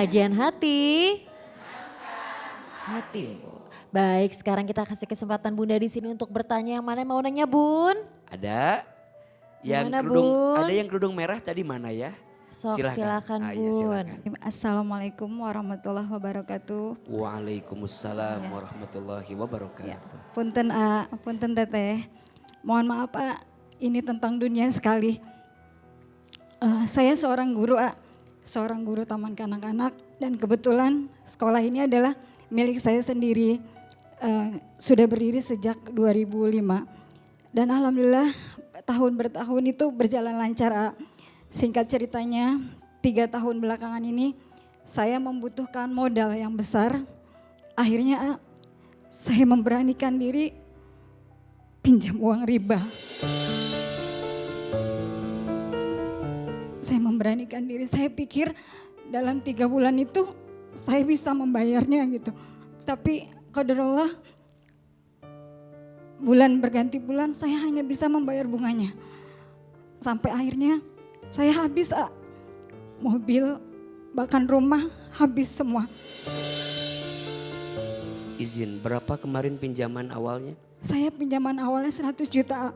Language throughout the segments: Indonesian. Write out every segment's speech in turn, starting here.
Kajian hati. Hati. Baik, sekarang kita kasih kesempatan Bunda di sini untuk bertanya. Yang mana yang mau nanya, Bun? Ada yang Gimana, kerudung, Bun? ada yang kerudung merah tadi mana ya? Sok, silakan, Iya, Bun. silakan. Assalamualaikum warahmatullahi wabarakatuh. Waalaikumsalam Ya. warahmatullahi wabarakatuh. Punten punten teteh. Mohon maaf ini tentang dunia sekali. Saya seorang guru seorang guru taman kanak-kanak dan kebetulan sekolah ini adalah milik saya sendiri. Sudah berdiri sejak 2005 dan alhamdulillah tahun bertahun itu berjalan lancar. Singkat ceritanya 3 tahun belakangan ini saya membutuhkan modal yang besar. Akhirnya saya memberanikan diri pinjam uang riba. Saya memberanikan diri, saya pikir dalam 3 bulan itu saya bisa membayarnya gitu. Tapi qadarullah bulan berganti bulan saya hanya bisa membayar bunganya. Sampai akhirnya saya habis mobil bahkan rumah habis semua. Izin, berapa kemarin pinjaman awalnya? Saya pinjaman awalnya 100 juta.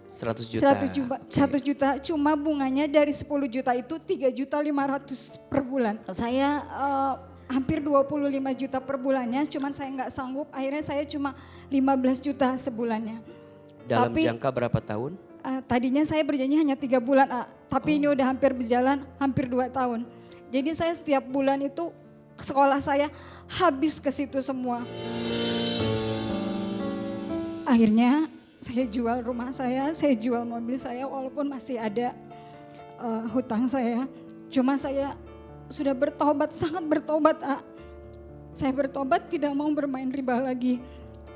100 juta. 100 juta, cuma bunganya dari 10 juta itu 3.500.000 per bulan. Saya hampir 25 juta per bulannya, cuman saya nggak sanggup, akhirnya saya cuma 15 juta sebulannya. Dalam Tapi, jangka berapa tahun? Tadinya saya berjanji hanya 3 bulan, tapi ini udah hampir berjalan hampir 2 tahun. Jadi saya setiap bulan itu sekolah saya habis ke situ semua. Akhirnya saya jual rumah saya jual mobil saya walaupun masih ada hutang saya. Cuma saya sudah bertobat, sangat bertobat. Saya bertobat tidak mau bermain riba lagi.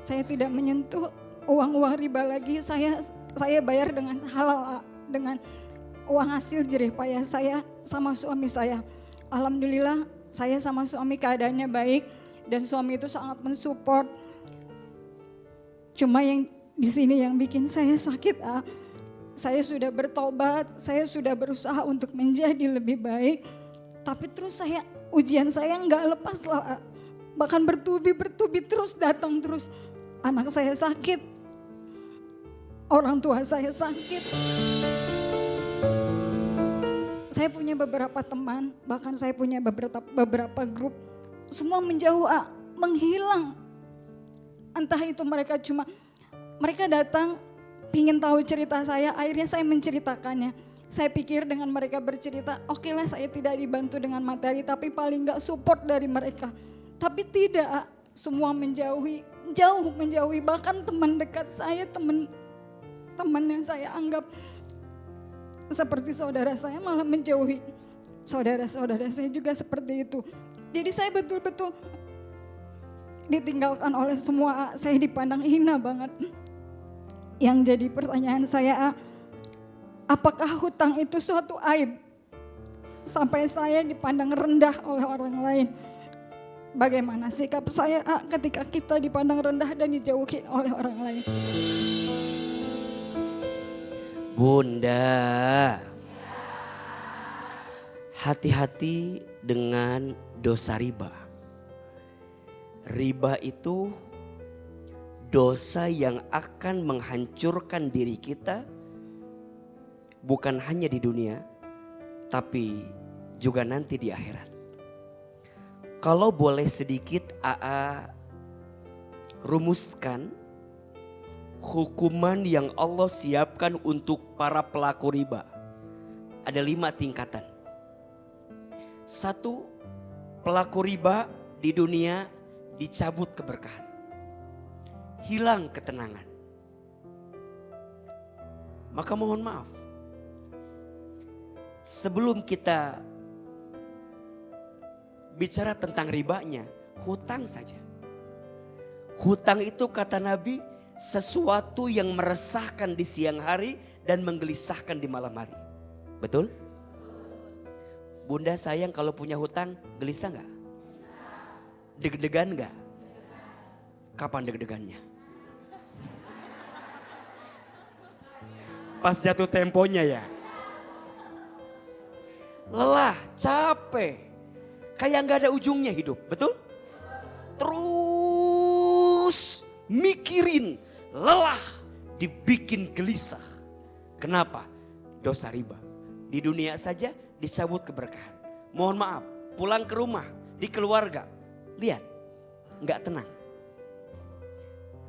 Saya tidak menyentuh uang-uang riba lagi. Saya bayar dengan halal, dengan uang hasil jerih payah saya sama suami saya. Alhamdulillah saya sama suami keadaannya baik dan suami itu sangat mensupport. Cuma yang di sini yang bikin saya sakit, saya sudah bertobat, saya sudah berusaha untuk menjadi lebih baik, tapi terus ujian saya nggak lepas lah, bahkan bertubi terus datang terus. Anak saya sakit, orang tua saya sakit. Saya punya beberapa teman, bahkan saya punya beberapa grup, semua menjauh, menghilang. Entah itu mereka datang ingin tahu cerita saya, akhirnya saya menceritakannya. Saya pikir dengan mereka bercerita, oke lah saya tidak dibantu dengan materi, tapi paling gak support dari mereka. Tapi tidak, semua jauh menjauhi, bahkan teman dekat saya, teman yang saya anggap seperti saudara saya malah menjauhi. Saudara-saudara saya juga seperti itu. Jadi saya betul-betul ditinggalkan oleh semua, saya dipandang hina banget. Yang jadi pertanyaan saya, apakah hutang itu suatu aib? Sampai saya dipandang rendah oleh orang lain. Bagaimana sikap saya ketika kita dipandang rendah dan dijauhi oleh orang lain? Bunda, hati-hati dengan dosa riba. Riba itu dosa yang akan menghancurkan diri kita bukan hanya di dunia tapi juga nanti di akhirat. Kalau boleh sedikit rumuskan hukuman yang Allah siapkan untuk para pelaku riba. Ada 5 tingkatan. 1, pelaku riba di dunia dicabut keberkahan. Hilang ketenangan. Maka mohon maaf. Sebelum kita bicara tentang ribanya, hutang saja. Hutang itu kata Nabi sesuatu yang meresahkan di siang hari dan menggelisahkan di malam hari. Betul? Bunda sayang kalau punya hutang, gelisah gak? Deg-degan gak? Kapan deg-degannya? Pas jatuh temponya ya? Lelah, capek. kayak nggak ada ujungnya hidup, betul? Terus mikirin, lelah, dibikin gelisah. Kenapa? Dosa riba. Di dunia saja dicabut keberkahan. Mohon maaf, pulang ke rumah, di keluarga, lihat, nggak tenang.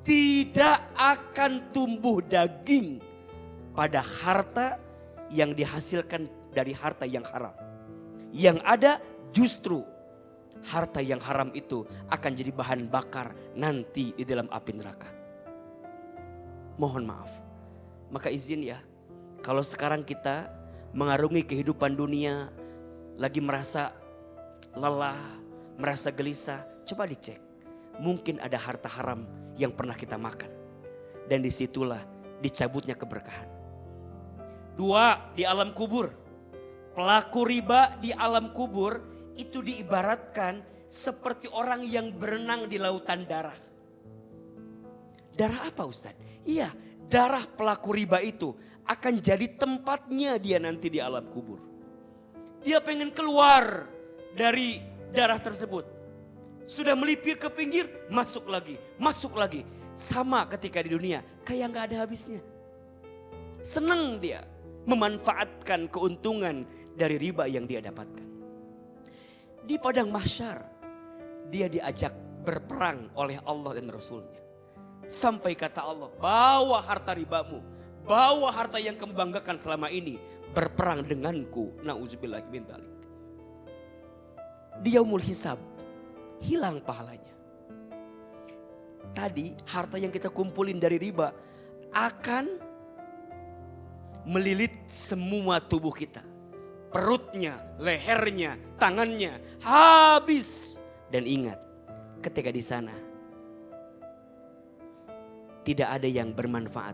Tidak akan tumbuh daging pada harta yang dihasilkan dari harta yang haram. Yang ada justru harta yang haram itu akan jadi bahan bakar nanti di dalam api neraka. Mohon maaf. Maka izin ya, kalau sekarang kita mengarungi kehidupan dunia, lagi merasa lelah, merasa gelisah, coba dicek. Mungkin ada harta haram yang pernah kita makan. Dan disitulah dicabutnya keberkahan. 2, di alam kubur. Pelaku riba di alam kubur itu diibaratkan seperti orang yang berenang di lautan darah. Darah apa Ustaz? Iya, darah pelaku riba itu akan jadi tempatnya dia nanti di alam kubur. Dia pengen keluar dari darah tersebut. Sudah melipir ke pinggir, masuk lagi, masuk lagi. Sama ketika di dunia, kayak gak ada habisnya. Senang dia memanfaatkan keuntungan dari riba yang dia dapatkan. Di padang mahsyar, dia diajak berperang oleh Allah dan Rasulnya. Sampai kata Allah, bawa harta ribamu, bawa harta yang kamu banggakan selama ini, berperang denganku. Na'udzubillah min dzalik. Di yaumul hisab, hilang pahalanya. Tadi harta yang kita kumpulin dari riba akan melilit semua tubuh kita. Perutnya, lehernya, tangannya habis. Dan ingat, ketika di sana tidak ada yang bermanfaat.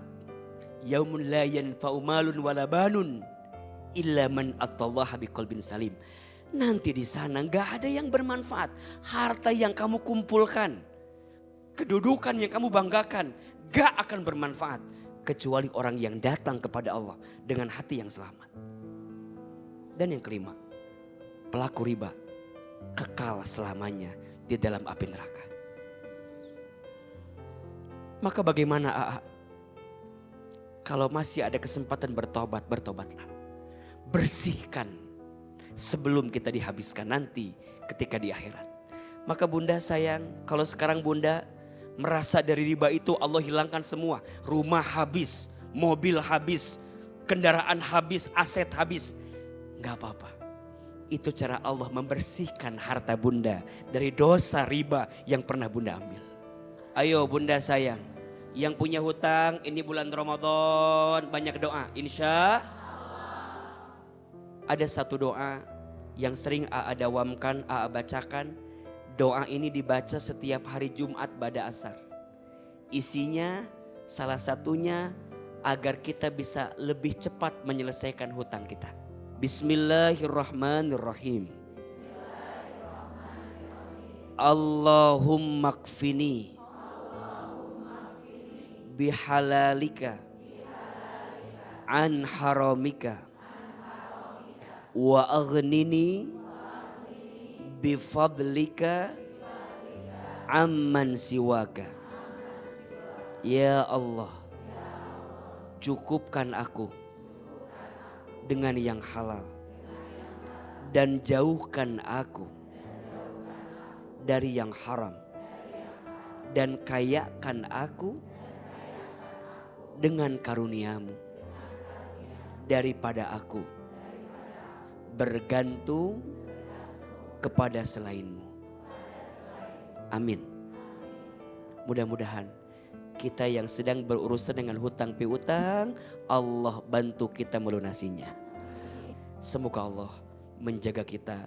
Yaumun la yanfa'u malun wala banun illa man atallaha biqalbin salim. Nanti di sana nggak ada yang bermanfaat. Harta yang kamu kumpulkan, kedudukan yang kamu banggakan, gak akan bermanfaat kecuali orang yang datang kepada Allah dengan hati yang selamat. Dan yang kelima, pelaku riba kekal selamanya di dalam api neraka. Maka bagaimana AA? Kalau masih ada kesempatan bertobat, bertobatlah. Bersihkan sebelum kita dihabiskan nanti ketika di akhirat. Maka bunda sayang, kalau sekarang bunda merasa dari riba itu Allah hilangkan semua. Rumah habis, mobil habis, kendaraan habis, aset habis. Gak apa-apa. Itu cara Allah membersihkan harta bunda dari dosa riba yang pernah bunda ambil. Ayo bunda sayang, yang punya hutang ini bulan Ramadan banyak doa. Insya ada satu doa yang sering AA dawamkan, AA bacakan. Doa ini dibaca setiap hari Jumat pada asar. Isinya salah satunya agar kita bisa lebih cepat menyelesaikan hutang kita. Bismillahirrahmanirrahim. Allahumma kfini bihalalika an haramika wa aghnini bifadlika amman siwaka. Ya Allah, cukupkan aku dengan yang halal dan jauhkan aku dari yang haram, dan kayakan aku dengan karuniamu daripada aku bergantung kepada selainmu. Amin. Mudah-mudahan kita yang sedang berurusan dengan hutang piutang, Allah bantu kita melunasinya. Semoga Allah menjaga kita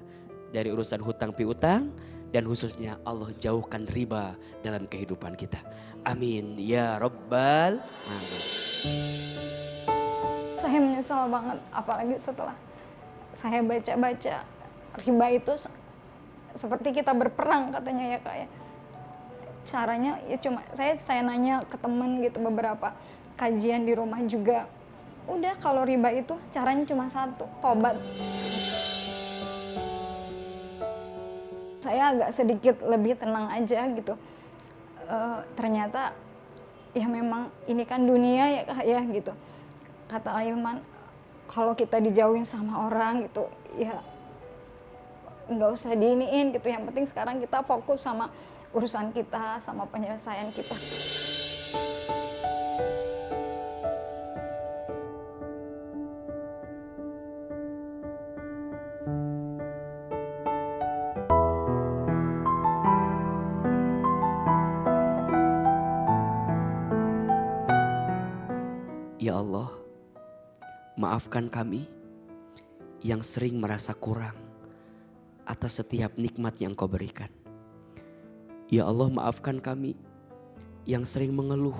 dari urusan hutang piutang, dan khususnya Allah jauhkan riba dalam kehidupan kita. Amin ya rabbal alamin. Saya menyesal banget, apalagi setelah saya baca-baca riba itu seperti kita berperang katanya ya Kak ya. Caranya ya cuma saya nanya ke temen gitu, beberapa kajian di rumah juga. Udah, kalau riba itu caranya cuma satu, tobat. saya agak sedikit lebih tenang aja gitu. Ternyata ya memang ini kan dunia ya Kak ya gitu. Kata Hilman, kalau kita dijauhin sama orang gitu ya nggak usah diiniin gitu. Yang penting sekarang kita fokus sama urusan kita, sama penyelesaian kita. Ya Allah, maafkan kami yang sering merasa kurang atas setiap nikmat yang Kau berikan. Ya Allah, maafkan kami yang sering mengeluh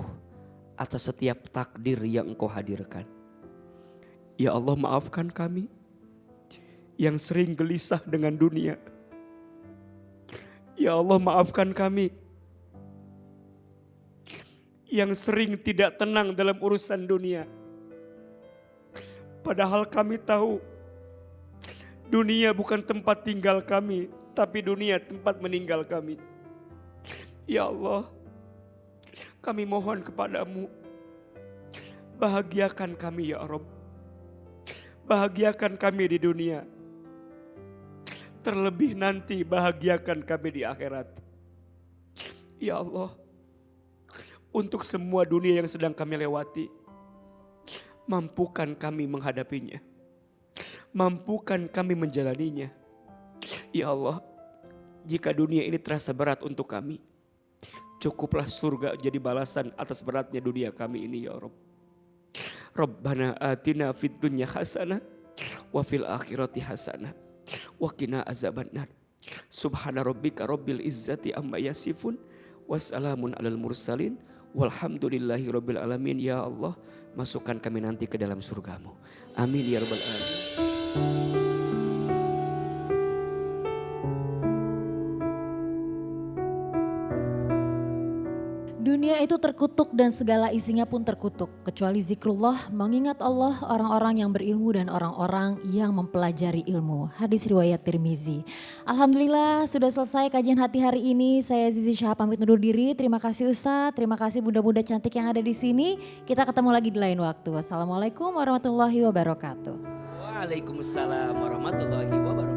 atas setiap takdir yang Engkau hadirkan. Ya Allah, maafkan kami yang sering gelisah dengan dunia. Ya Allah, maafkan kami yang sering tidak tenang dalam urusan dunia. Padahal kami tahu dunia bukan tempat tinggal kami, tapi dunia tempat meninggal kami. Ya Allah, kami mohon kepadamu, bahagiakan kami ya Rabb. Bahagiakan kami di dunia. Terlebih nanti bahagiakan kami di akhirat. Ya Allah, untuk semua dunia yang sedang kami lewati, mampukan kami menghadapinya. Mampukan kami menjalaninya. Ya Allah, jika dunia ini terasa berat untuk kami, cukuplah surga jadi balasan atas beratnya dunia kami ini ya Rabb. Rabbana atina fid dunya hasanah wa fil akhirati hasanah wa qina azabannar. Subhana rabbika rabbil izzati amma yasifun wassalamun alal mursalin walhamdulillahi rabbil alamin. Ya Allah, masukkan kami nanti ke dalam surgamu. Amin ya rabbal alamin. Dunia itu terkutuk dan segala isinya pun terkutuk. Kecuali zikrullah, mengingat Allah, orang-orang yang berilmu dan orang-orang yang mempelajari ilmu. Hadis riwayat Tirmizi. Alhamdulillah sudah selesai kajian hati hari ini. Saya Zizi Syahab pamit undur diri. Terima kasih Ustadz, terima kasih bunda-bunda cantik yang ada di sini. Kita ketemu lagi di lain waktu. Wassalamualaikum warahmatullahi wabarakatuh. Waalaikumsalam warahmatullahi wabarakatuh.